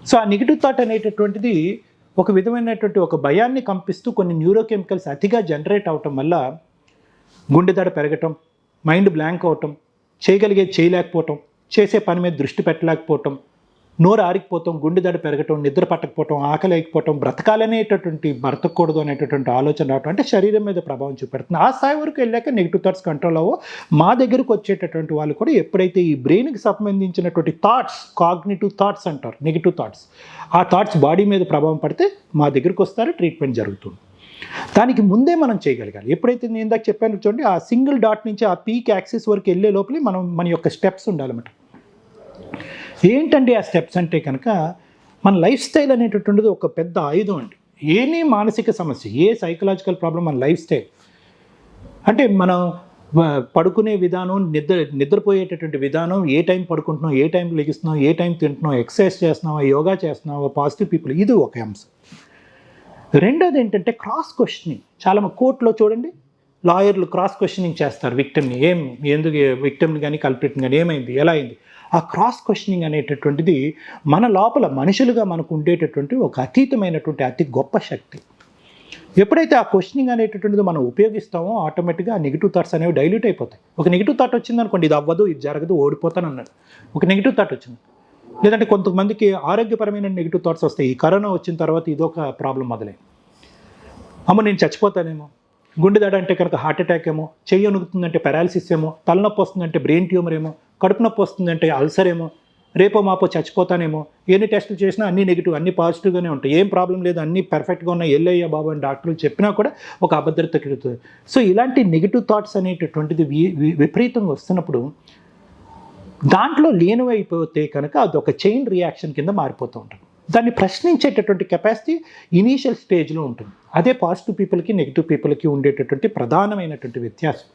So ఆ negative thought అనేటటువంటిది ఒక విధమైనటువంటి ఒక భయాన్ని కంపిస్తూ కొన్ని న్యూరోకెమికల్స్ అతిగా జనరేట్ అవటం వల్ల గుండె దడ పెరగటం, మైండ్ బ్లాంక్ అవటం, చేయగలిగేది చేయలేకపోవటం, చేసే పని మీద దృష్టి పెట్టలేకపోవటం, నోరు ఆరికిపోవటం, గుండె దడ పెరగటం, నిద్ర పట్టకపోవటం, ఆకలి అయిపోవటం, బ్రతకాలనేటటువంటి బ్రతకూడదు అనేటటువంటి ఆలోచన రావటం, అంటే శరీరం మీద ప్రభావం చూపెడుతుంది. ఆ స్థాయి వరకు వెళ్ళాక నెగిటివ్ థాట్స్ కంట్రోల్ అవ్వవు. మా దగ్గరకు వచ్చేటటువంటి వాళ్ళు కూడా ఎప్పుడైతే ఈ బ్రెయిన్కి సంబంధించినటువంటి థాట్స్, కాగ్నిటివ్ థాట్స్ అంటారు, నెగిటివ్ థాట్స్, ఆ థాట్స్ బాడీ మీద ప్రభావం పడితే మా దగ్గరికి వస్తారు, ట్రీట్మెంట్ జరుగుతుంది. దానికి ముందే మనం చేయగలగాలి. ఎప్పుడైతే నేను ఇందాక చెప్పాను చూడండి, ఆ సింగిల్ డాట్ నుంచి ఆ పీక్ యాక్సిస్ వరకు వెళ్ళే లోపలే మన యొక్క స్టెప్స్ ఉండాలన్నమాట. ఏంటండి ఆ స్టెప్స్ అంటే కనుక మన లైఫ్ స్టైల్ అనేటటువంటిది ఒక పెద్ద ఆయుధం అండి. ఏనీ మానసిక సమస్య, ఏ సైకలాజికల్ ప్రాబ్లం, మన లైఫ్ స్టైల్ అంటే మనం పడుకునే విధానం, నిద్రపోయేటటువంటి విధానం, ఏ టైం పడుకుంటున్నాం, ఏ టైం లెగిస్తున్నాం, ఏ టైం తింటున్నాం, ఎక్సర్సైజ్ చేస్తున్నావా, యోగా చేస్తున్నావా, పాజిటివ్ పీపుల్, ఇది ఒక అంశం. రెండోది ఏంటంటే క్రాస్ క్వశ్చనింగ్. చాలా కోర్టులో చూడండి, లాయర్లు క్రాస్ క్వశ్చనింగ్ చేస్తారు విక్టిమ్ని. ఎందుకు విక్టిమ్ని కానీ కల్ప్రిట్ని కానీ ఏమైంది, ఎలా అయింది. ఆ క్రాస్ క్వశ్చనింగ్ అనేటటువంటిది మన లోపల మనుషులుగా మనకు ఉండేటటువంటి ఒక అతీతమైనటువంటి అతి గొప్ప శక్తి. ఎప్పుడైతే ఆ క్వశ్చనింగ్ అనేటటువంటిది మనం ఉపయోగిస్తామో ఆటోమేటిక్గా ఆ నెగిటివ్ థాట్స్ అనేవి డైల్యూట్ అయిపోతాయి. ఒక నెగిటివ్ థాట్ వచ్చిందనుకోండి, ఇది అవ్వదు, ఇది జరగదు, ఓడిపోతాను అన్నాడు. ఒక నెగిటివ్ థాట్ వచ్చింది. లేదంటే కొంతమందికి ఆరోగ్యపరమైన నెగిటివ్ థాట్స్ వస్తాయి. ఈ కరోనా వచ్చిన తర్వాత ఇదొక ప్రాబ్లం మొదలైంది. అమ్మ నేను చచ్చిపోతానేమో, గుండె దడ అంటే కనుక హార్ట్ అటాక్ ఏమో, చెయ్యి వణుకుతుందంటే పారాలిసిస్ ఏమో, తలనొప్పి వస్తుందంటే బ్రెయిన్ ట్యూమర్ ఏమో, కడుపు నొప్పి వస్తుందంటే అల్సర్ ఏమో, రేపో మాపో చచ్చిపోతానేమో. ఎన్ని టెస్టులు చేసినా అన్నీ నెగిటివ్, అన్నీ పాజిటివ్గానే ఉంటాయి, ఏం ప్రాబ్లం లేదు, అన్నీ పర్ఫెక్ట్గా ఉన్నాయి, ఎల్లయ్యా బాబు అని డాక్టర్లు చెప్పినా కూడా ఒక అభద్రత కలుగుతుంది. సో ఇలాంటి నెగిటివ్ థాట్స్ అనేటటువంటిది విపరీతంగా వస్తున్నప్పుడు దాంట్లో లీనమైపోతే కనుక అది ఒక చైన్ రియాక్షన్ కింద మారిపోతూ ఉంటుంది. దాన్ని ప్రశ్నించేటటువంటి కెపాసిటీ ఇనీషియల్ స్టేజ్లో ఉంటుంది. అదే పాజిటివ్ పీపుల్కి నెగిటివ్ పీపుల్కి ఉండేటటువంటి ప్రధానమైనటువంటి వ్యత్యాసం.